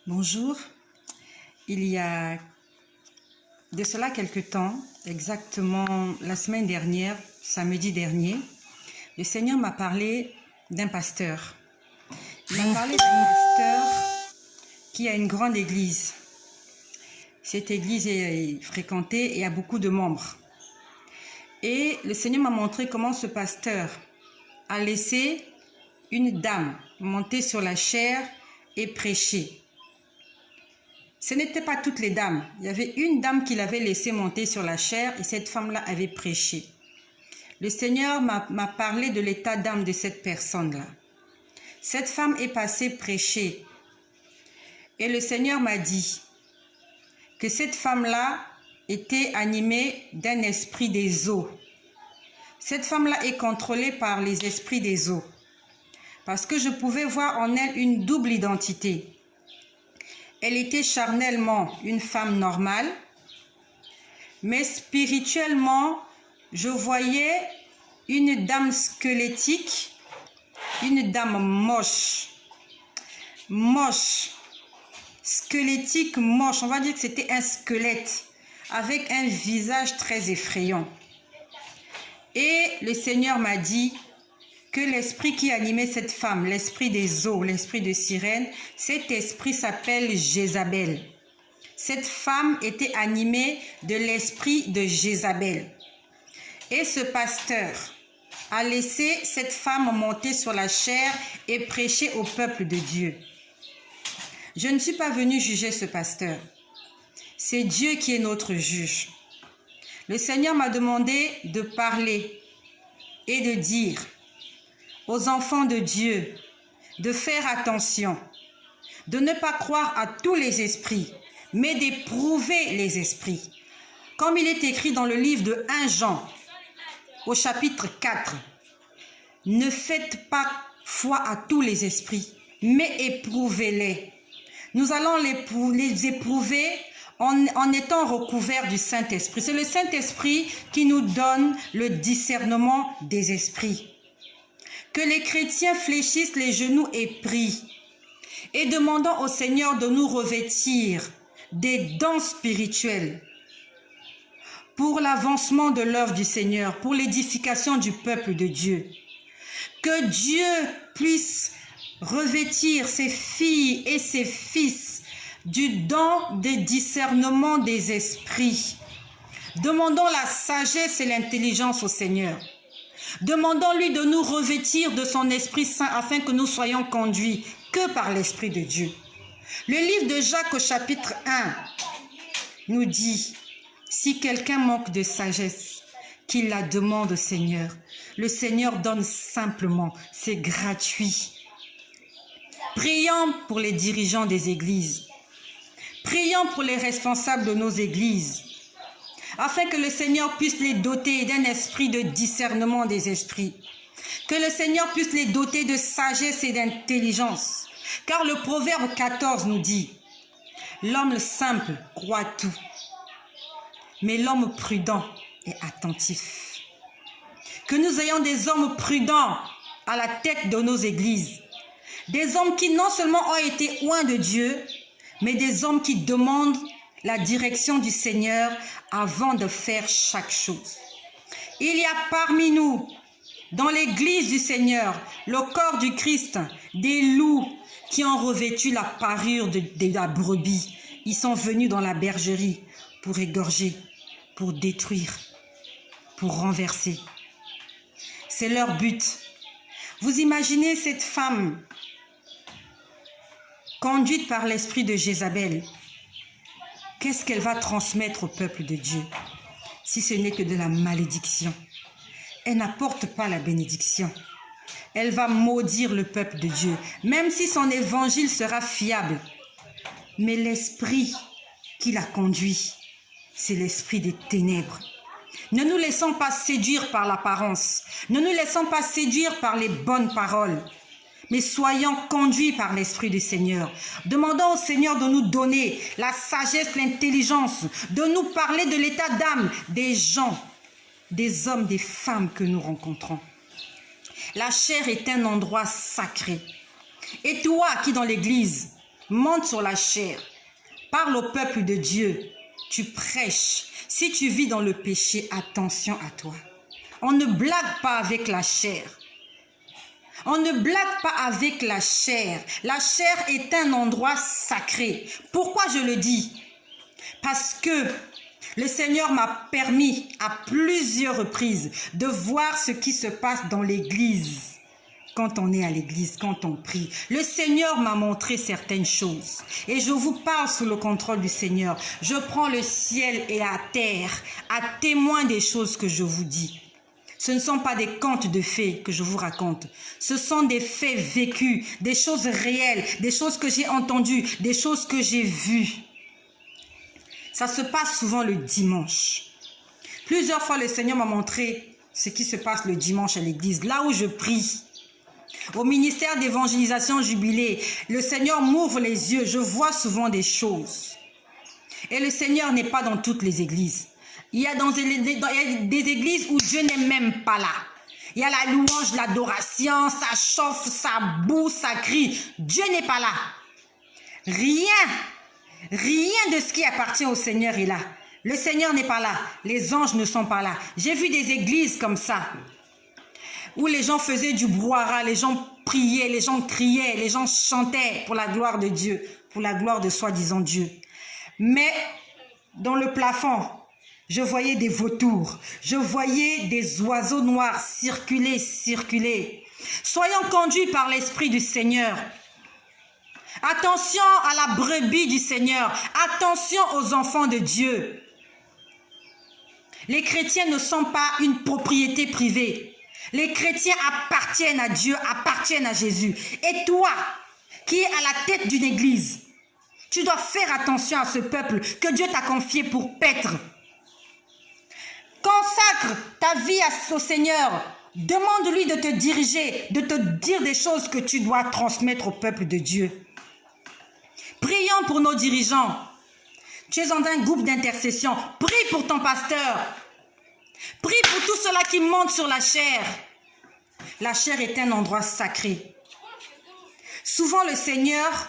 Bonjour, il y a de cela quelque temps, exactement la semaine dernière, samedi dernier, le Seigneur m'a parlé d'un pasteur. Il m'a parlé d'un pasteur qui a une grande église. Cette église est fréquentée et a beaucoup de membres. Et le Seigneur m'a montré comment ce pasteur a laissé une dame monter sur la chaire et prêcher. Ce n'étaient pas toutes les dames. Il y avait une dame qu'il avait laissé monter sur la chaire et cette femme-là avait prêché. Le Seigneur m'a parlé de l'état d'âme de cette personne-là. Cette femme est passée prêcher. Et le Seigneur m'a dit que cette femme-là était animée d'un esprit des eaux. Cette femme-là est contrôlée par les esprits des eaux. Parce que je pouvais voir en elle une double identité. Elle était charnellement une femme normale, mais spirituellement, je voyais une dame squelettique, une dame moche, squelettique, moche. On va dire que c'était un squelette avec un visage très effrayant. Et le Seigneur m'a dit que l'esprit qui animait cette femme, l'esprit des eaux, l'esprit de sirène, cet esprit s'appelle Jézabel. Cette femme était animée de l'esprit de Jézabel. Et ce pasteur a laissé cette femme monter sur la chaire et prêcher au peuple de Dieu. Je ne suis pas venue juger ce pasteur. C'est Dieu qui est notre juge. Le Seigneur m'a demandé de parler et de dire aux enfants de Dieu de faire attention, de ne pas croire à tous les esprits, mais d'éprouver les esprits. Comme il est écrit dans le livre de 1 Jean, au chapitre 4, ne faites pas foi à tous les esprits, mais éprouvez-les. Nous allons les éprouver en étant recouverts du Saint-Esprit. C'est le Saint-Esprit qui nous donne le discernement des esprits. Que les chrétiens fléchissent les genoux et prient et demandant au Seigneur de nous revêtir des dons spirituels pour l'avancement de l'œuvre du Seigneur, pour l'édification du peuple de Dieu. Que Dieu puisse revêtir ses filles et ses fils du don de discernement des esprits. Demandons la sagesse et l'intelligence au Seigneur. Demandons-lui de nous revêtir de son Esprit Saint afin que nous soyons conduits que par l'Esprit de Dieu. Le livre de Jacques au chapitre 1 nous dit, si quelqu'un manque de sagesse, qu'il la demande au Seigneur. Le Seigneur donne simplement, c'est gratuit. Prions pour les dirigeants des églises. Prions pour les responsables de nos églises, afin que le Seigneur puisse les doter d'un esprit de discernement des esprits. Que le Seigneur puisse les doter de sagesse et d'intelligence. Car le proverbe 14 nous dit, l'homme simple croit tout, mais l'homme prudent est attentif. Que nous ayons des hommes prudents à la tête de nos églises. Des hommes qui non seulement ont été oints de Dieu, mais des hommes qui demandent la direction du Seigneur avant de faire chaque chose. Il y a parmi nous, dans l'église du Seigneur, le corps du Christ, des loups qui ont revêtu la parure de la brebis. Ils sont venus dans la bergerie pour égorger, pour détruire, pour renverser. C'est leur but. Vous imaginez cette femme conduite par l'esprit de Jézabel. Qu'est-ce qu'elle va transmettre au peuple de Dieu si ce n'est que de la malédiction? Elle n'apporte pas la bénédiction. Elle va maudire le peuple de Dieu, même si son évangile sera fiable. Mais l'esprit qui la conduit, c'est l'esprit des ténèbres. Ne nous laissons pas séduire par l'apparence. Ne nous laissons pas séduire par les bonnes paroles. Mais soyons conduits par l'Esprit du Seigneur. Demandons au Seigneur de nous donner la sagesse, l'intelligence, de nous parler de l'état d'âme des gens, des hommes, des femmes que nous rencontrons. La chair est un endroit sacré. Et toi qui dans l'église, monte sur la chair, parle au peuple de Dieu, tu prêches. Si tu vis dans le péché, attention à toi. On ne blague pas avec la chair. On ne blague pas avec la chair. La chair est un endroit sacré. Pourquoi je le dis? Parce que le Seigneur m'a permis à plusieurs reprises de voir ce qui se passe dans l'église. Quand on est à l'église, quand on prie, le Seigneur m'a montré certaines choses. Et je vous parle sous le contrôle du Seigneur. Je prends le ciel et la terre à témoin des choses que je vous dis. Ce ne sont pas des contes de fées que je vous raconte. Ce sont des faits vécus, des choses réelles, des choses que j'ai entendues, des choses que j'ai vues. Ça se passe souvent le dimanche. Plusieurs fois, le Seigneur m'a montré ce qui se passe le dimanche à l'église, là où je prie. Au ministère d'évangélisation Jubilé, le Seigneur m'ouvre les yeux. Je vois souvent des choses. Et le Seigneur n'est pas dans toutes les églises. Il y a des églises où Dieu n'est même pas là. Il y a la louange, l'adoration, ça chauffe, ça boue, ça crie. Dieu n'est pas là. Rien de ce qui appartient au Seigneur est là. Le Seigneur n'est pas là. Les anges ne sont pas là. J'ai vu des églises comme ça, où les gens faisaient du brouhaha, les gens priaient, les gens criaient, les gens chantaient pour la gloire de Dieu, pour la gloire de soi-disant Dieu. Mais dans le plafond, je voyais des vautours, je voyais des oiseaux noirs circuler. Soyons conduits par l'Esprit du Seigneur. Attention à la brebis du Seigneur, attention aux enfants de Dieu. Les chrétiens ne sont pas une propriété privée. Les chrétiens appartiennent à Dieu, appartiennent à Jésus. Et toi, qui es à la tête d'une église, tu dois faire attention à ce peuple que Dieu t'a confié pour paître. Consacre ta vie au Seigneur. Demande-lui de te diriger, de te dire des choses que tu dois transmettre au peuple de Dieu. Prions pour nos dirigeants. Tu es dans un groupe d'intercession. Prie pour ton pasteur. Prie pour tous ceux-là qui montent sur la chair. La chair est un endroit sacré. Souvent le Seigneur,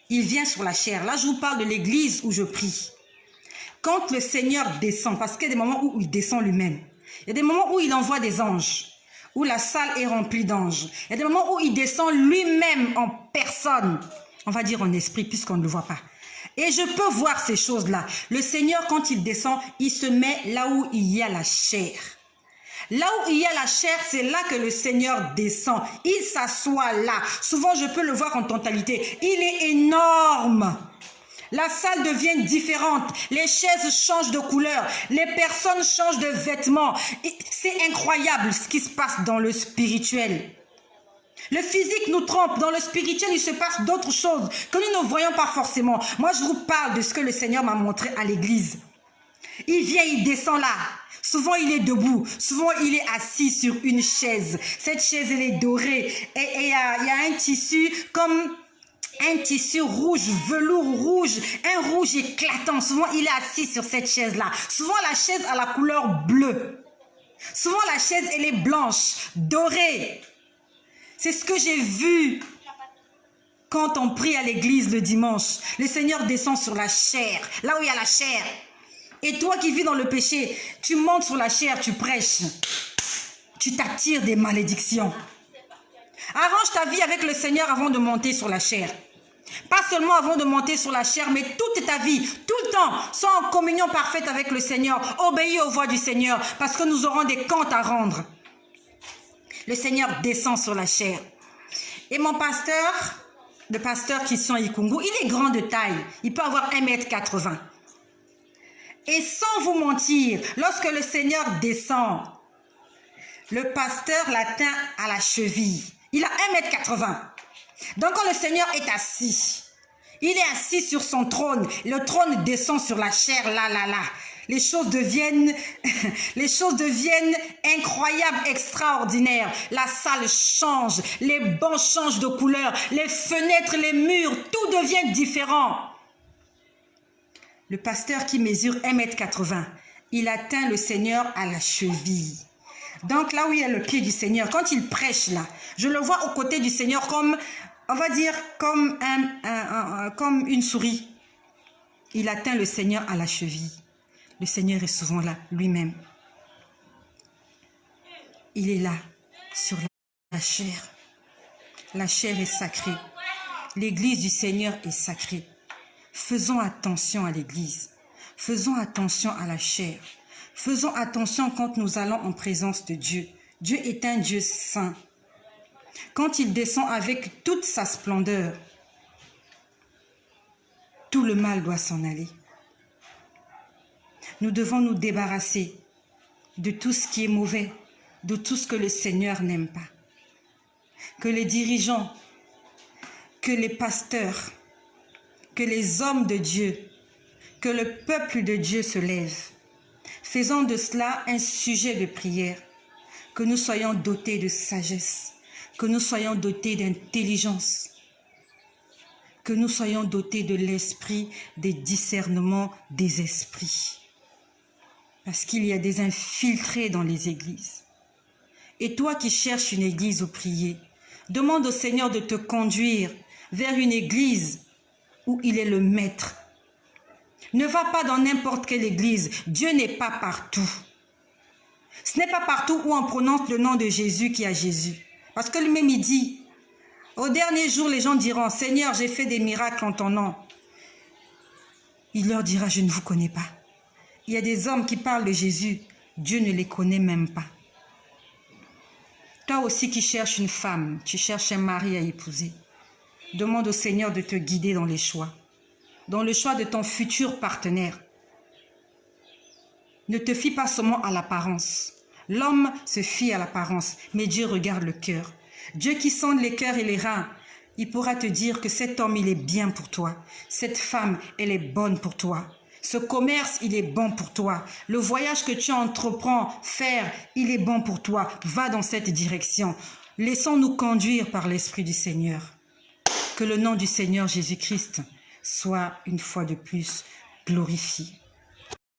il vient sur la chair. Là, je vous parle de l'église où je prie. Quand le Seigneur descend, parce qu'il y a des moments où il descend lui-même. Il y a des moments où il envoie des anges, où la salle est remplie d'anges. Il y a des moments où il descend lui-même en personne. On va dire en esprit, puisqu'on ne le voit pas. Et je peux voir ces choses-là. Le Seigneur, quand il descend, il se met là où il y a la chair. Là où il y a la chair, c'est là que le Seigneur descend. Il s'assoit là. Souvent, je peux le voir en totalité. Il est énorme. La salle devient différente. Les chaises changent de couleur. Les personnes changent de vêtements. C'est incroyable ce qui se passe dans le spirituel. Le physique nous trompe. Dans le spirituel, il se passe d'autres choses que nous ne voyons pas forcément. Moi, je vous parle de ce que le Seigneur m'a montré à l'église. Il vient, il descend là. Souvent, il est debout. Souvent, il est assis sur une chaise. Cette chaise, elle est dorée. Et il y a un tissu comme un tissu rouge, velours rouge, un rouge éclatant. Souvent, il est assis sur cette chaise-là. Souvent, la chaise a la couleur bleue. Souvent, la chaise, elle est blanche, dorée. C'est ce que j'ai vu quand on prie à l'église le dimanche. Le Seigneur descend sur la chair, là où il y a la chair. Et toi qui vis dans le péché, tu montes sur la chair, tu prêches. Tu t'attires des malédictions. Arrange ta vie avec le Seigneur avant de monter sur la chair. Pas seulement avant de monter sur la chair, mais toute ta vie, tout le temps, sois en communion parfaite avec le Seigneur. Obéis aux voix du Seigneur, parce que nous aurons des comptes à rendre. Le Seigneur descend sur la chair. Et mon pasteur, le pasteur Christian Ikungu, il est grand de taille. Il peut avoir 1,80 m. Et sans vous mentir, lorsque le Seigneur descend, le pasteur l'atteint à la cheville. Il a 1,80 m. Donc quand le Seigneur est assis, il est assis sur son trône. Le trône descend sur la chair, là. Les choses deviennent incroyables, extraordinaires. La salle change, les bancs changent de couleur, les fenêtres, les murs, tout devient différent. Le pasteur qui mesure 1,80 m, il atteint le Seigneur à la cheville. Donc là où il y a le pied du Seigneur, quand il prêche là, je le vois aux côtés du Seigneur comme on va dire comme, comme une souris. Il atteint le Seigneur à la cheville. Le Seigneur est souvent là, lui-même. Il est là, sur la chair. La chair est sacrée. L'église du Seigneur est sacrée. Faisons attention à l'église. Faisons attention à la chair. Faisons attention quand nous allons en présence de Dieu. Dieu est un Dieu saint. Quand il descend avec toute sa splendeur, tout le mal doit s'en aller. Nous devons nous débarrasser de tout ce qui est mauvais, de tout ce que le Seigneur n'aime pas. Que les dirigeants, que les pasteurs, que les hommes de Dieu, que le peuple de Dieu se lève. Faisons de cela un sujet de prière, que nous soyons dotés de sagesse, que nous soyons dotés d'intelligence, que nous soyons dotés de l'esprit des discernements des esprits. Parce qu'il y a des infiltrés dans les églises. Et toi qui cherches une église où prier, demande au Seigneur de te conduire vers une église où il est le maître. Ne va pas dans n'importe quelle église. Dieu n'est pas partout. Ce n'est pas partout où on prononce le nom de Jésus qu'il y a Jésus. Parce que lui-même il dit, au dernier jour, les gens diront, Seigneur, j'ai fait des miracles en ton nom. Il leur dira, je ne vous connais pas. Il y a des hommes qui parlent de Jésus, Dieu ne les connaît même pas. Toi aussi qui cherches une femme, tu cherches un mari à épouser. Demande au Seigneur de te guider dans les choix. Dans le choix de ton futur partenaire. Ne te fie pas seulement à l'apparence. L'homme se fie à l'apparence, mais Dieu regarde le cœur. Dieu qui sonde les cœurs et les reins, il pourra te dire que cet homme, il est bien pour toi. Cette femme, elle est bonne pour toi. Ce commerce, il est bon pour toi. Le voyage que tu entreprends faire, il est bon pour toi. Va dans cette direction. Laissons-nous conduire par l'Esprit du Seigneur. Que le nom du Seigneur Jésus-Christ soit une fois de plus glorifié.